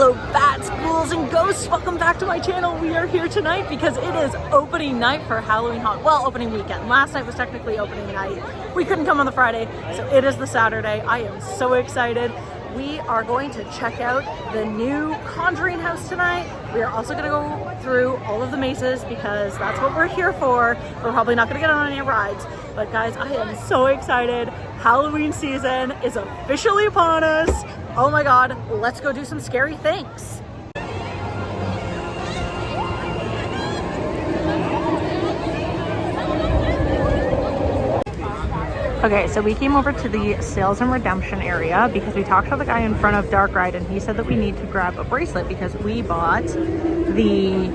Hello bats, ghouls, and ghosts. Welcome back to my channel. We are here tonight because it is opening night for Halloween Haunt. Well, opening weekend. Last night was technically opening night. We couldn't come on the Friday, so it is the Saturday. I am so excited. We are going to check out the new Conjuring house tonight. We are also going to go through all of the mazes because that's what we're here for. We're probably not going to get on any rides, but guys, I am so excited. Halloween season is officially upon us. Oh my God, let's go do some scary things. Okay, so we came over to the sales and redemption area because we talked to the guy in front of Dark Ride and he said that we need to grab a bracelet because we bought the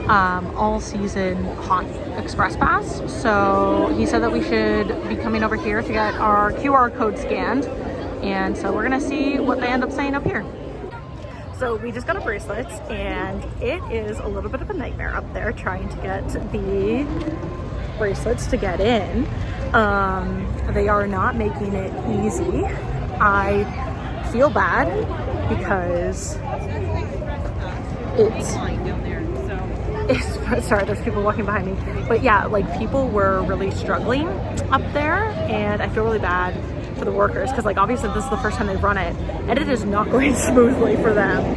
all-season Haunt Express Pass. So he said that we should be coming over here to get our QR code scanned. And so we're gonna see what they end up saying up here. So we just got a bracelet and it is a little bit of a nightmare up there trying to get the bracelets to get in. They are not making it easy. I feel bad because sorry, there's people walking behind me. But yeah, like people were really struggling up there and I feel really bad for the workers because like obviously this is the first time they've run it and it is not going smoothly for them.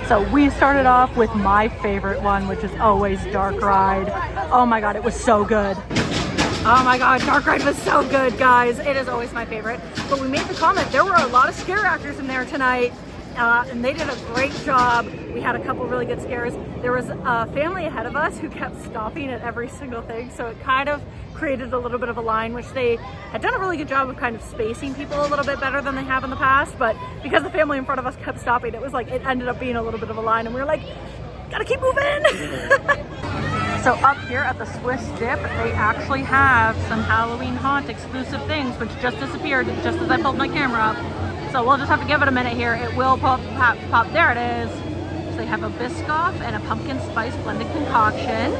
So we started off with my favorite one, which is always Dark Ride. Oh my God, it was so good. Oh my God, Dark Ride was so good, guys. It is always my favorite. But we made the comment, there were a lot of scare actors in there tonight and they did a great job. We had a couple really good scares. There was a family ahead of us who kept stopping at every single thing. So it kind of created a little bit of a line, which they had done a really good job of kind of spacing people a little bit better than they have in the past. But because the family in front of us kept stopping, it was like, it ended up being a little bit of a line and we were like, gotta keep moving. So up here at the Swiss Dip, they actually have some Halloween Haunt exclusive things, which just disappeared just as I pulled my camera up. So we'll just have to give it a minute here. It will pop. There it is. So they have a Biscoff and a pumpkin spice blended concoction.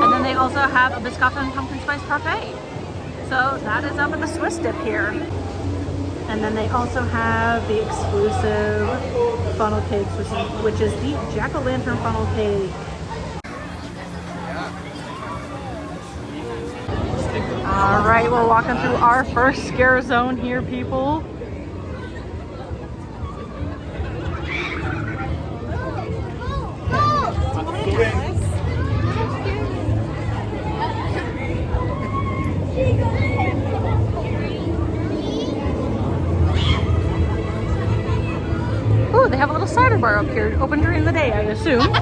And then they also have a Biscoff and pumpkin spice parfait. So that is up at the Swiss Dip here. And then they also have the exclusive funnel cakes, which is the jack-o'-lantern funnel cake. All right, we're walking through our first scare zone here, people. Oh, they have a little cider bar up here, open during the day, I assume.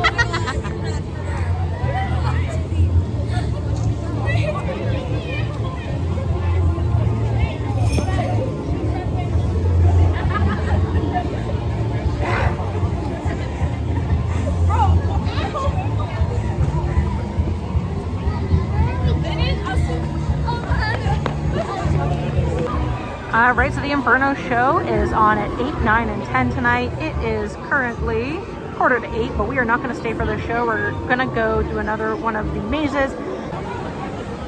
Right, so the Inferno show is on at 8, 9, and 10 tonight. It is currently 7:45, but we are not going to stay for the show. We're going to go do another one of the mazes.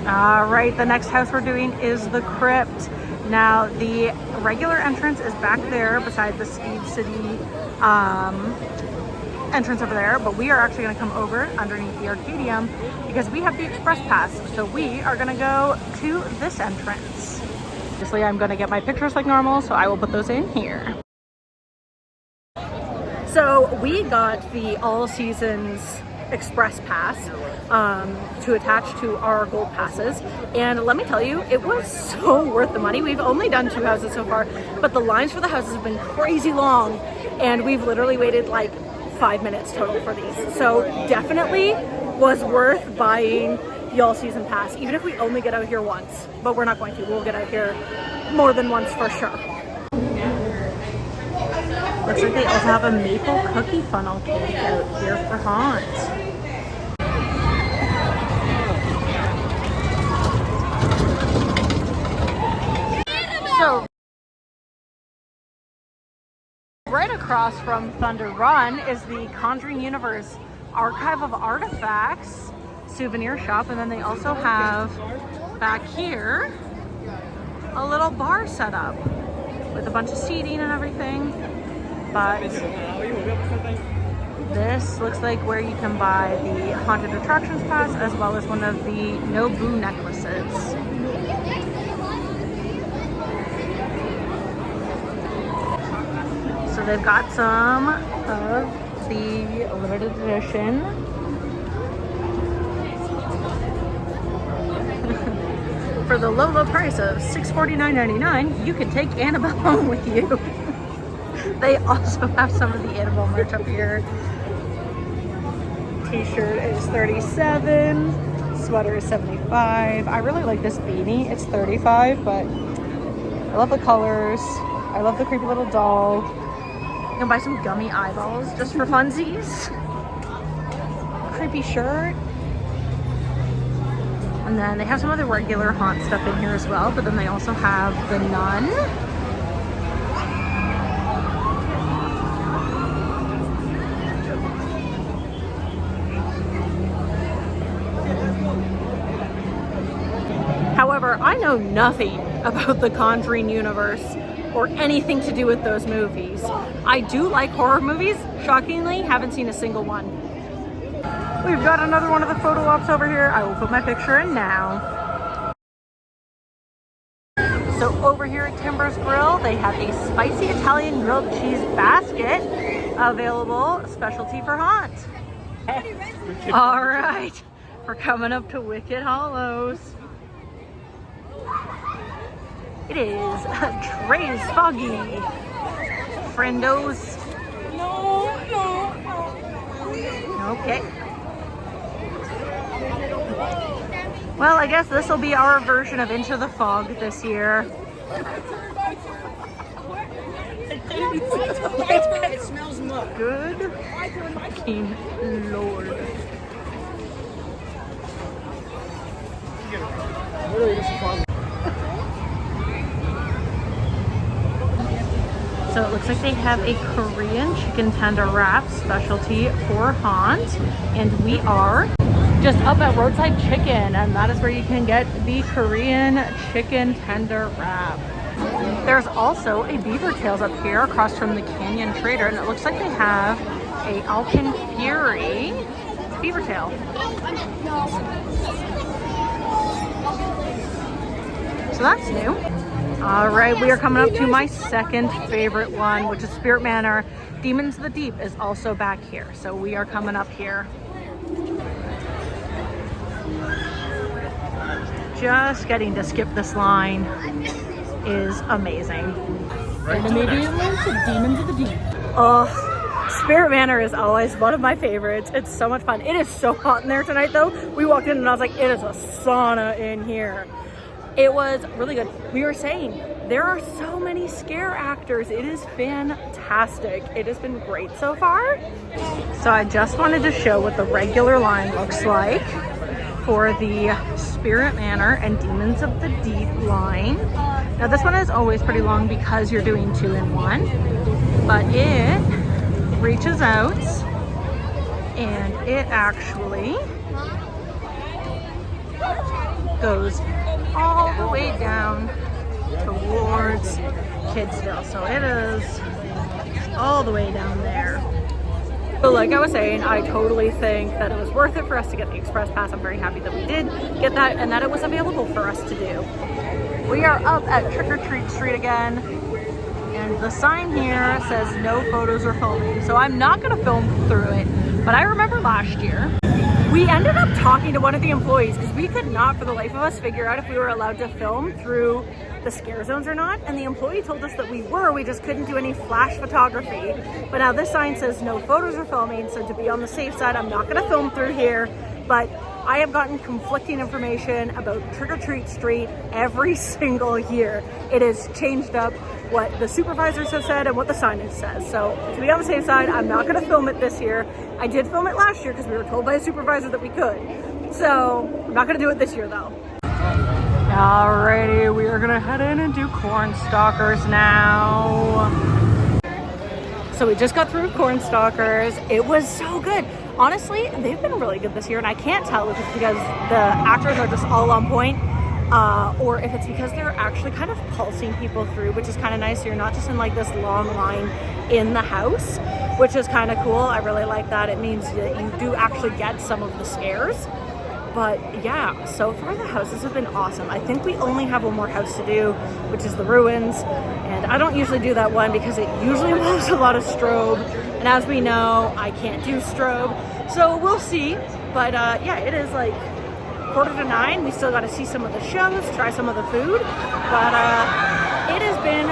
All right, the next house we're doing is the Crypt. Now, the regular entrance is back there beside the Speed City entrance over there, but we are actually going to come over underneath the Arcadium because we have the Express Pass. So we are going to go to this entrance. Obviously, I'm going to get my pictures like normal, so I will put those in here. So we got the All Seasons Express Pass to attach to our gold passes, and let me tell you, it was so worth the money. We've only done 2 houses so far, but the lines for the houses have been crazy long, and we've literally waited like 5 minutes total for these. So definitely was worth buying the all season pass, even if we only get out here once, but we're not going to. We'll get out here more than once for sure. Looks like they also have a maple cookie funnel cake out here for Haunt. So right across from Thunder Run is the Conjuring Universe Archive of Artifacts souvenir shop, and then they also have back here a little bar set up with a bunch of seating and everything. but this looks like where you can buy the haunted attractions pass as well as one of the Nobu necklaces. So they've got some of the limited edition. For the low, low price of $649.99, you can take Annabelle home with you. They also have some of the Annabelle merch up here. T-shirt is $37, sweater is $75. I really like this beanie. It's $35, but I love the colors. I love the creepy little doll. You can buy some gummy eyeballs just for funsies. Creepy shirt. And then they have some of the regular haunt stuff in here as well, but then they also have the Nun. However, I know nothing about the Conjuring Universe or anything to do with those movies. I do like horror movies. Shockingly, haven't seen a single one. We've got another one of the photo ops over here. I will put my picture in now. So over here at Timber's Grill, they have a spicy Italian grilled cheese basket available, specialty for haunt. All right, we're coming up to Wicked Hollows. It is Trey's Foggy. Friendos. Okay. Well, I guess this will be our version of Into the Fog this year. It smells much. Good fucking Lord. So it looks like they have a Korean chicken tender wrap specialty for haunt, and we are just up at Roadside Chicken, and that is where you can get the Korean chicken tender wrap. There's also a Beaver Tails up here across from the Canyon Trader, and it looks like they have a Alpine Fury beaver tail. So that's new. All right, we are coming up to my second favorite one, which is Spirit Manor. Demons of the Deep is also back here, so we are coming up here. Just getting to skip this line is amazing. And immediately to Demons of the Deep. Oh, Spirit Manor is always one of my favorites. It's so much fun. It is so hot in there tonight, though. We walked in and I was like, it is a sauna in here. It was really good. We were saying there are so many scare actors. It is fantastic. It has been great so far. So I just wanted to show what the regular line looks like for the Spirit Manor and Demons of the Deep line. Now this one is always pretty long because you're doing 2 in 1, but it reaches out and it actually goes all the way down towards Kidsville. So it is all the way down there. So like I was saying, I totally think that it was worth it for us to get the Express Pass. I'm very happy that we did get that and that it was available for us to do. We are up at Trick or Treat Street again, and the sign here says no photos or filming. So I'm not gonna film through it, but I remember last year, we ended up talking to one of the employees because we could not for the life of us figure out if we were allowed to film through the scare zones or not, and the employee told us that we were, we just couldn't do any flash photography. But now this sign says no photos or filming, so to be on the safe side, I'm not gonna film through here, but I have gotten conflicting information about Trick or Treat Street every single year. It has changed up what the supervisors have said and what the signage says. So to be on the safe side, I'm not gonna film it this year. I did film it last year because we were told by a supervisor that we could. So I'm not gonna do it this year though. Alrighty, we are gonna head in and do Cornstalkers now. So we just got through Cornstalkers. It was so good. Honestly, they've been really good this year, and I can't tell if it's because the actors are just all on point. or if it's because they're actually kind of pulsing people through, which is kind of nice. So you're not just in like this long line in the house, which is kind of cool. I really like that. It means that you do actually get some of the scares. But yeah, so far the houses have been awesome. I think we only have one more house to do, which is the ruins. And I don't usually do that one because it usually involves a lot of strobe. And as we know, I can't do strobe. So we'll see. But yeah, it is like 8:45. We still got to see some of the shows, try some of the food. But it has been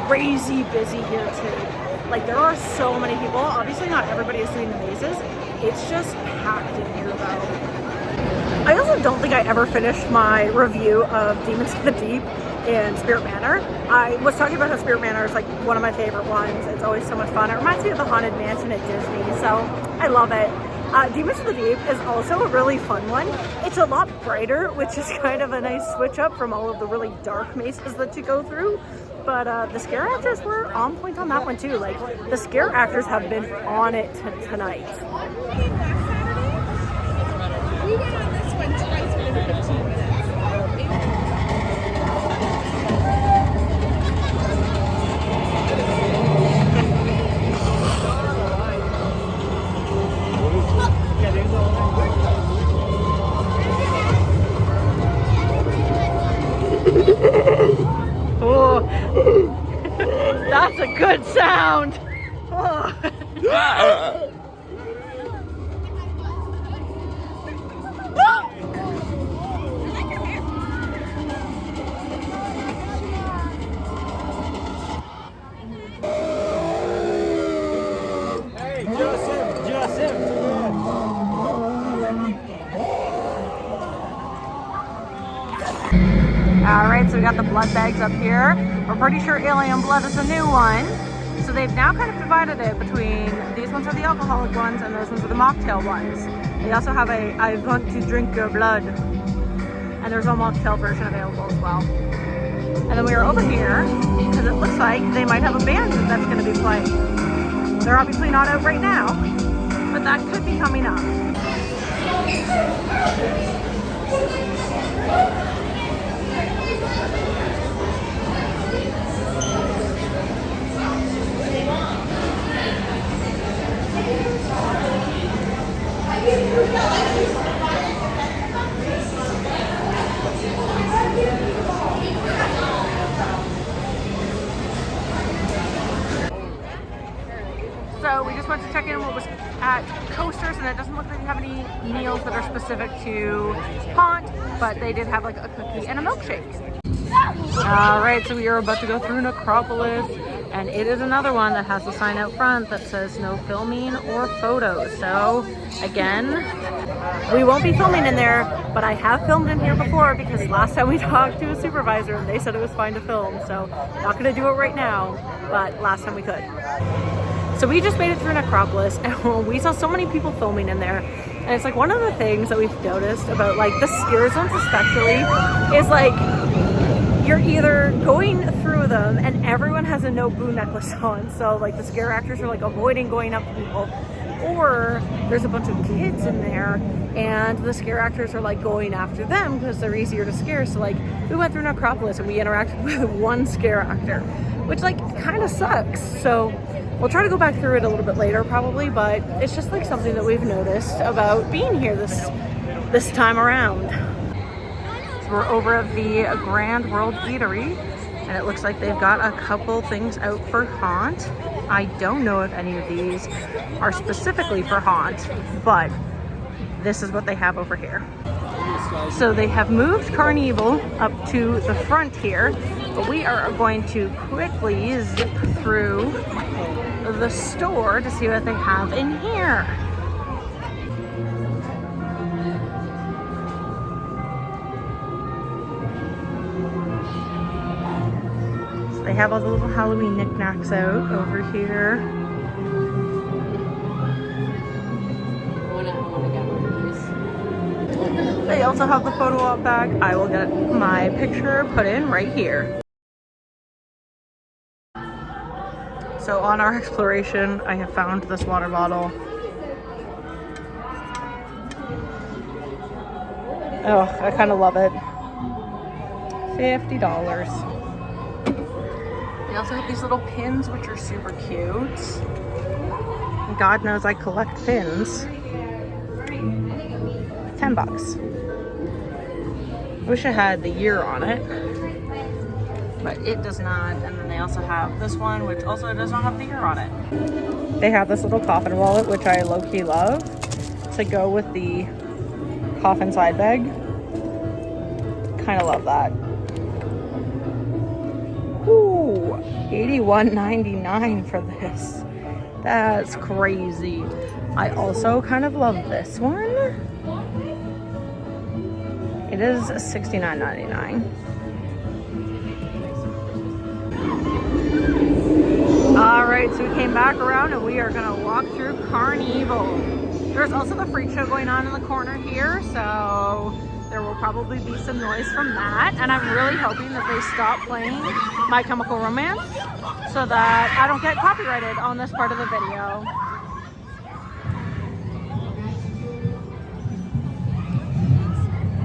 crazy busy here too. Like there are so many people. Obviously not everybody is doing the mazes. It's just packed in here though. I also don't think I ever finished my review of Demons of the Deep in Spirit Manor. I was talking about how Spirit Manor is like one of my favorite ones. It's always so much fun. It reminds me of the Haunted Mansion at Disney, so I love it. Demons of the Deep is also a really fun one. It's a lot brighter, which is kind of a nice switch up from all of the really dark mazes that you go through. But the scare actors were on point on that one too. Like the scare actors have been on it tonight. We went on this one twice within 15 minutes. Oh, that's a good sound. Oh. Alright, so we got the blood bags up here. We're pretty sure alien blood is a new one. So they've now kind of divided it between these ones are the alcoholic ones and those ones are the mocktail ones. They also have a I want to drink your blood. And there's a mocktail version available as well. And then we are over here because it looks like they might have a band that's going to be playing. They're obviously not out right now, but that could be coming up. So we just went to check in what was at Coasters, and it doesn't look like they have any meals that are specific to Haunt, but they did have like a cookie and a milkshake. All right, so we are about to go through Necropolis, and it is another one that has a sign out front that says no filming or photos. So again, we won't be filming in there, but I have filmed in here before because last time we talked to a supervisor and they said it was fine to film. So not gonna do it right now, but last time we could. So we just made it through Necropolis and we saw so many people filming in there. And it's like one of the things that we've noticed about like the scare zones especially is like you're either going through them and everyone has a no boo necklace on. So like the scare actors are like avoiding going up to people, or there's a bunch of kids in there and the scare actors are like going after them because they're easier to scare. So like we went through Necropolis and we interacted with one scare actor, which like kind of sucks. So we'll try to go back through it a little bit later probably, but it's just like something that we've noticed about being here this time around. So we're over at the Grand World Eatery and it looks like they've got a couple things out for Haunt. I don't know if any of these are specifically for Haunt, but this is what they have over here. So they have moved Carnival up to the front here, but we are going to quickly zip through the store to see what they have in here. So they have all the little Halloween knickknacks out over here. They also have the photo op bag. I will get my picture put in right here. So on our exploration, I have found this water bottle. Oh, I kind of love it. $50. They also have these little pins, which are super cute. God knows I collect pins. $10. Wish it had the year on it, but it does not. And then they also have this one, which also does not have the year on it. They have this little coffin wallet, which I low-key love, to go with the coffin side bag. Kind of love that. Ooh, $81.99 for this. That's crazy. I also kind of love this one. It is $69.99. All right, so we came back around and we are gonna walk through Carnival. There's also the freak show going on in the corner here, so there will probably be some noise from that. And I'm really hoping that they stop playing My Chemical Romance so that I don't get copyrighted on this part of the video.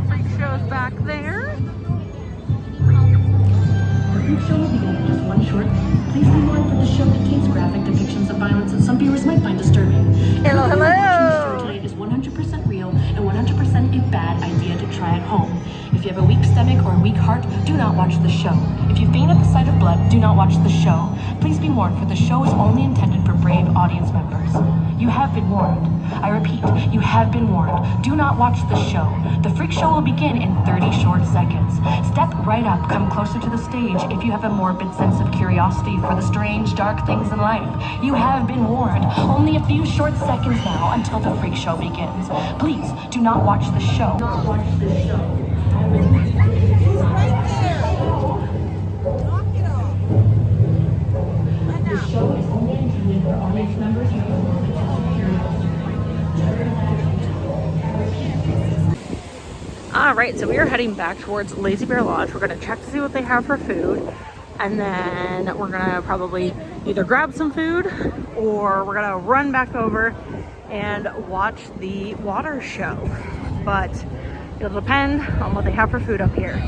Freak show's back there. The freak show will begin in just one short. Please be warned that the show contains graphic depictions of violence that some viewers might find disturbing. Hello, hello. The show tonight is 100% real and 100% a bad idea to try at home. If you have a weak stomach or a weak heart, do not watch the show. If you faint at the sight of blood, do not watch the show. Please be warned, for the show is only intended for brave audience members. You have been warned. I repeat, you have been warned. Do not watch the show. The freak show will begin in 30 short seconds. Step right up, come closer to the stage if you have a morbid sense of curiosity for the strange, dark things in life. You have been warned. Only a few short seconds now until the freak show begins. Please do not watch the show. Do not watch the show. He's right there. Knock it off. The show is only intended for audience members who have a morbid sense of curiosity. All right, so we are heading back towards Lazy Bear Lodge. We're gonna check to see what they have for food, and then we're gonna probably either grab some food or we're gonna run back over and watch the water show. But it'll depend on what they have for food up here.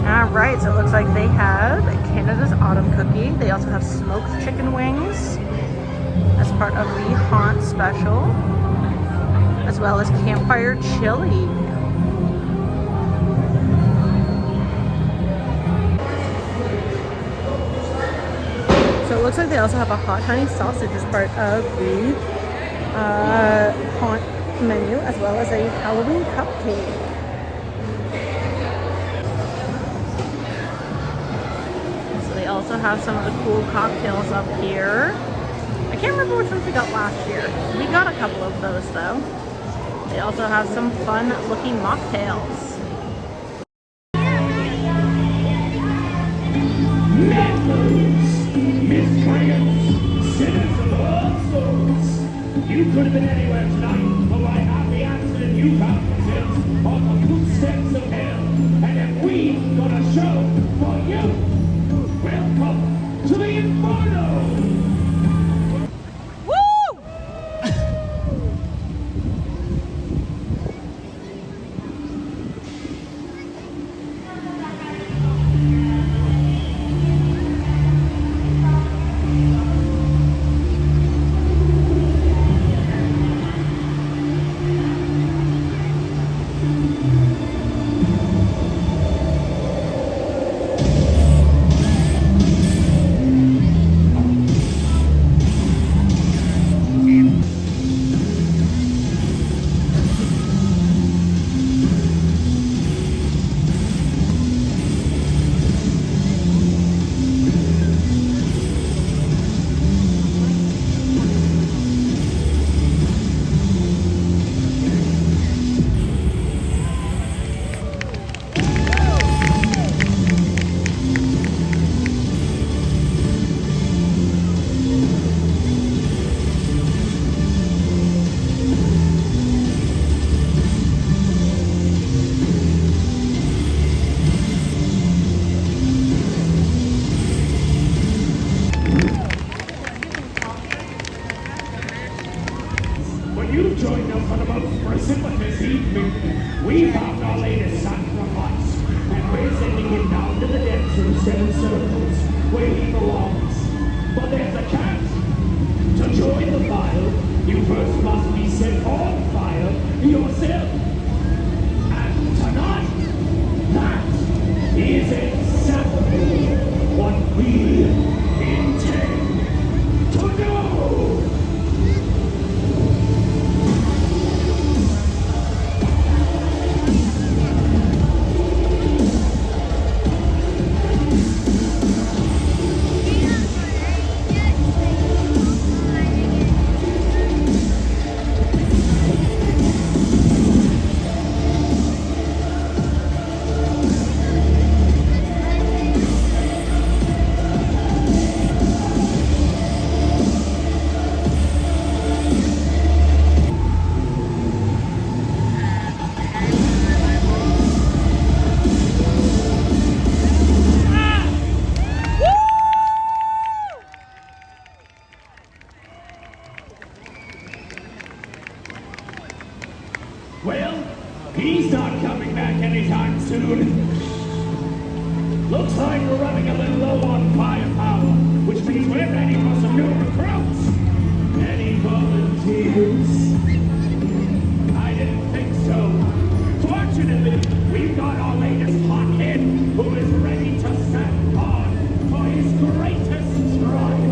All right, so it looks like they have Canada's Autumn Cookie. They also have smoked chicken wings as part of the Haunt special, as well as campfire chili. So it looks like they also have a hot honey sausage as part of the Haunt menu, as well as a Halloween cupcake. So they also have some of the cool cocktails up here. I can't remember which ones we got last year. We got a couple of those though. They also have some fun looking mocktails. Miscreants, sinners of all souls. You could have been anywhere tonight, but I have the answer and you found yourselves on the footsteps of hell. And if we got a show for you, welcome to the Inferno! You joined us on a most precipitous evening. We found our latest sacrifice, and instead in circles where he belongs. But there's a catch. To join the file, you first must be set on fire yourself. And tonight, that is exactly what we intend to do. Well, he's not coming back anytime soon. Looks like we're running a little low on firepower, which means we're ready for some new recruits. Any volunteers? I didn't think so. Fortunately, we've got our latest hothead who is ready to stand on for his greatest trial.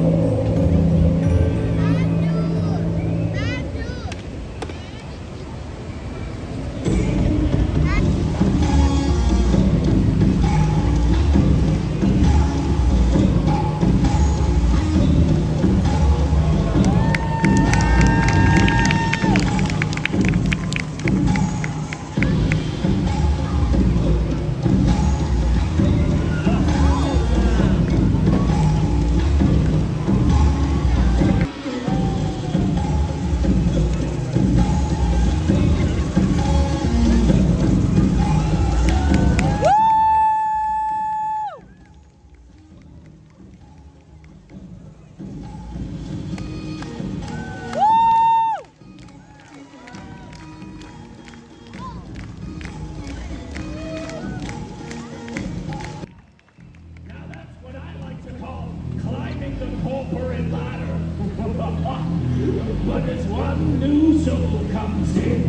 But as one new soul comes in,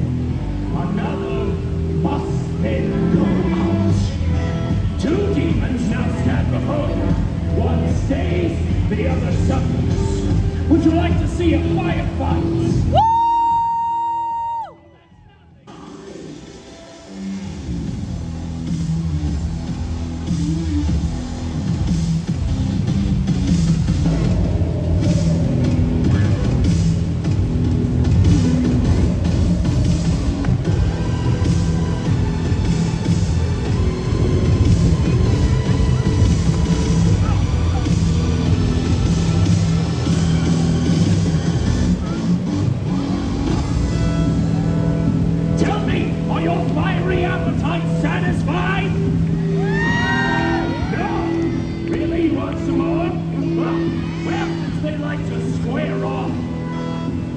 another must then go out. Two demons now stand before you. One stays, the other suffers. Would you like to see a firefight?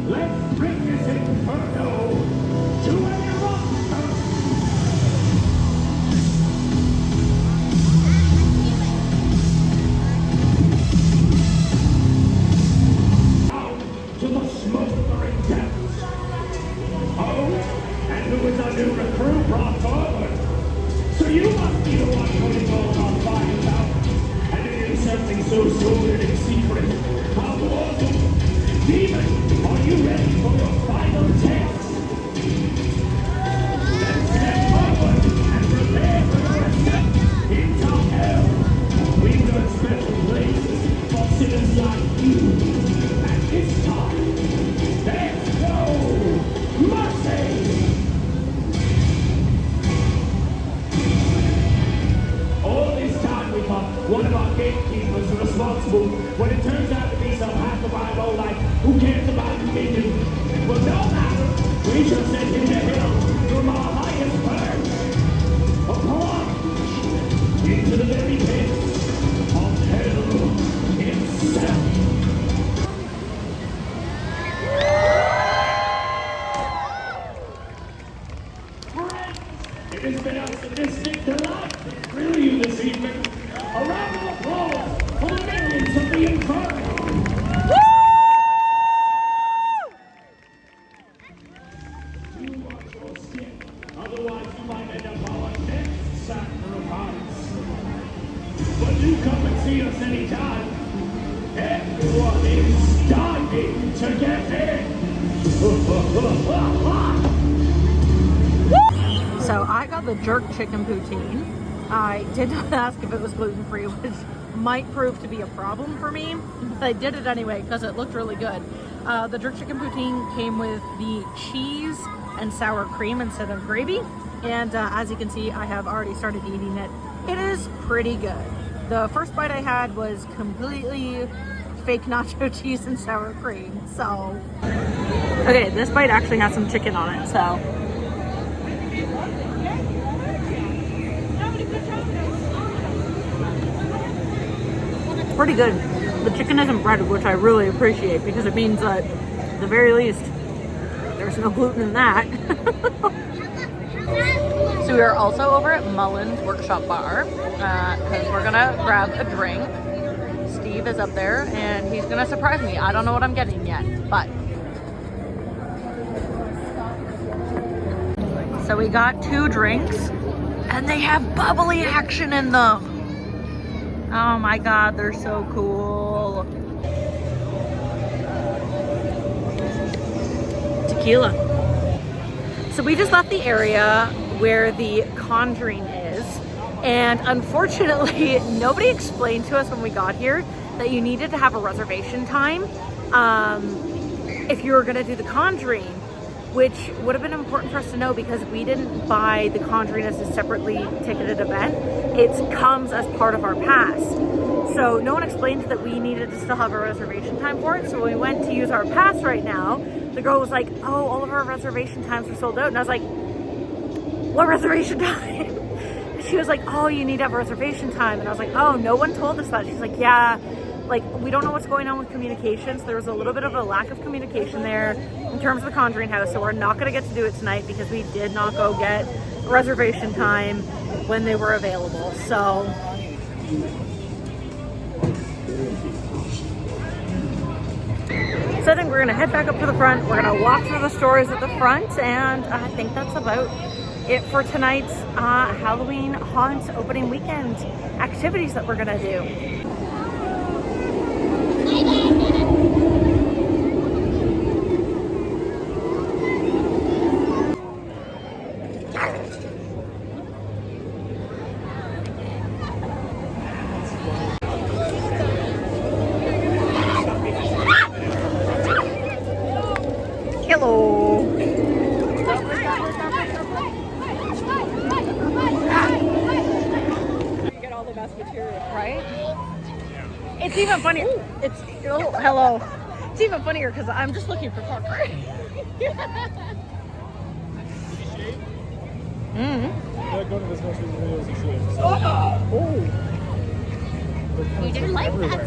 Let's bring this Inferno to an eruption! Down to the smoldering depths. Oh, and who is a new recruit brought forward? So you must be the one putting all our fires out. And to do something so sordid and secret. How was it? Demon, are you ready for your final test? Then step forward and prepare for your ascent into hell. We've got special places for sinners like you. And this time, there's no mercy. All this time we thought one of our gatekeepers was responsible when it turns out to be some hacker-by lowlife who cares about religion. But no matter, we shall send him to hell from our highest perch. A plunge into the very pits of hell itself. Friends, it has been sadistic delight that thrill you this evening. A round of applause for the minions of the Inferno. You watch your step, otherwise you might end up our next sacrifice. But do come and see us anytime. Everyone is dying to get in. So I got the jerk chicken poutine. I did not ask if it was gluten-free, which might prove to be a problem for me, but I did it anyway because it looked really good. The jerk chicken poutine came with the cheese and sour cream instead of gravy, and as you can see, I have already started eating it. It is pretty good. The first bite I had was completely fake nacho cheese and sour cream, so. Okay, this bite actually has some chicken on it, so. It's pretty good. The chicken isn't breaded, which I really appreciate because it means that at the very least, there's no gluten in that. So we are also over at Mullen's Workshop Bar because we're gonna grab a drink. Steve is up there and he's gonna surprise me. I don't know what I'm getting yet, but. So we got 2 drinks and they have bubbly action in them. Oh my God, they're so cool. Tequila. So we just left the area where the Conjuring is, and unfortunately nobody explained to us when we got here that you needed to have a reservation time if you were going to do the Conjuring, which would have been important for us to know because we didn't buy the Conjuring as a separately ticketed event. It comes as part of our pass. So no one explained that we needed to still have a reservation time for it. So when we went to use our pass right now, the girl was like, oh, all of our reservation times are sold out. And I was like, what reservation time? She was like, oh, you need to have a reservation time. And I was like, oh, no one told us that. She's like, yeah, like, we don't know what's going on with communications. There was a little bit of a lack of communication there in terms of the Conjuring House. So we're not going to get to do it tonight because we did not go get a reservation time when they were available. So I think we're gonna head back up to the front. We're gonna walk through the stores at the front, and I think that's about it for tonight's Halloween Haunt opening weekend activities that we're gonna do. Hello. Get all the best material, right? It's even funnier. It's hello. It's even funnier because I'm just looking for Parker. You didn't like that.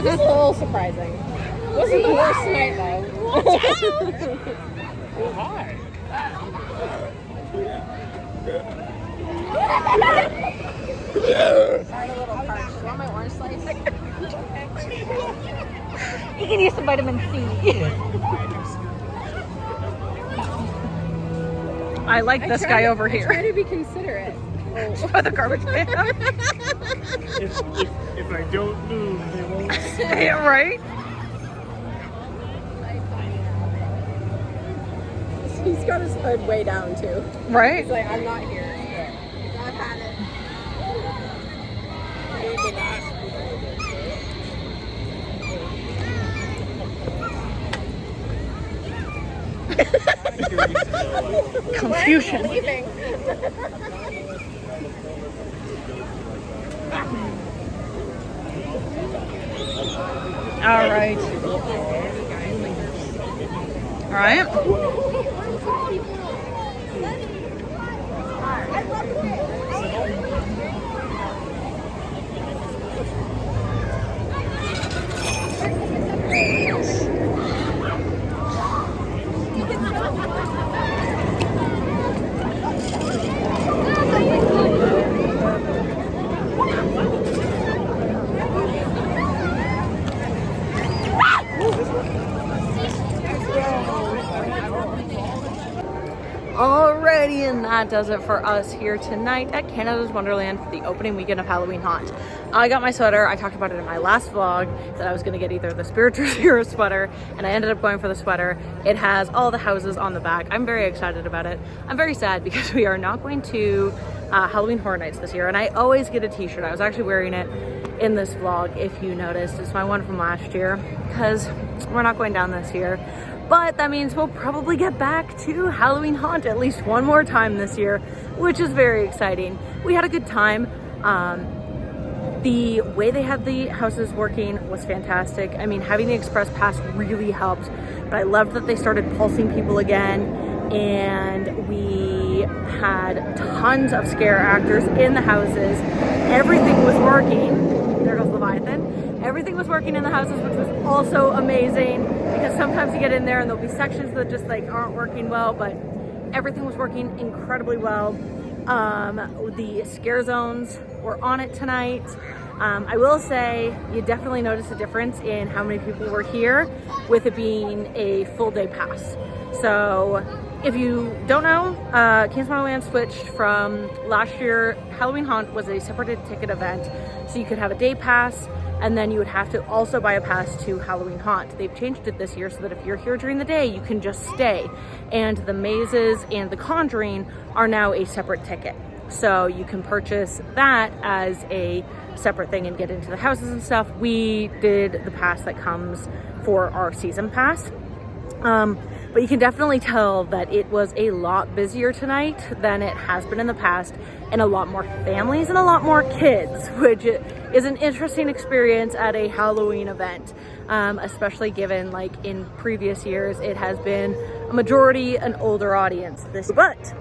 This is a little surprising. Wasn't the worst night though. Oh, hi. Sorry, a little parched. You want my orange slice? You can use some vitamin C. I like this guy over here. Try to be considerate. For the garbage man. If I don't move, they won't. Yeah, right? He's got his hood way down too. Right? He's like, I'm not here. I've had it. Confusion. All right. All right. that does it for us here tonight at Canada's Wonderland for the opening weekend of Halloween Haunt. I got my sweater. I talked about it in my last vlog that I was going to get either the Spirit or Zero sweater, and I ended up going for the sweater. It has all the houses on the back. I'm very excited about it. I'm very sad because we are not going to Halloween Horror Nights this year, and I always get a t-shirt. I was actually wearing it in this vlog, if you noticed. It's my one from last year because we're not going down this year. But that means we'll probably get back to Halloween Haunt at least one more time this year, which is very exciting. We had a good time. The way they had the houses working was fantastic. I mean, having the express pass really helped, but I loved that they started pulsing people again, and we had tons of scare actors in the houses. Everything was working. There goes Leviathan. Everything was working in the houses, which was also amazing, because sometimes you get in there and there'll be sections that just like aren't working well, but everything was working incredibly well. The scare zones were on it tonight. I will say you definitely notice a difference in how many people were here with it being a full day pass. So if you don't know, Canada's Wonderland switched from last year. Halloween Haunt was a separate ticket event, so you could have a day pass, and then you would have to also buy a pass to Halloween Haunt. They've changed it this year so that if you're here during the day, you can just stay. And the mazes and the Conjuring are now a separate ticket. So you can purchase that as a separate thing and get into the houses and stuff. We did the pass that comes for our season pass. But you can definitely tell that it was a lot busier tonight than it has been in the past, and a lot more families and a lot more kids, which is an interesting experience at a Halloween event, especially given like in previous years, it has been a majority an older audience. But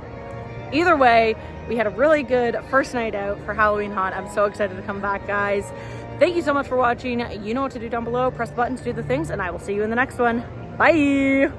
either way, we had a really good first night out for Halloween Haunt. I'm so excited to come back, guys. Thank you so much for watching. You know what to do down below. Press the button to do the things, and I will see you in the next one. Bye.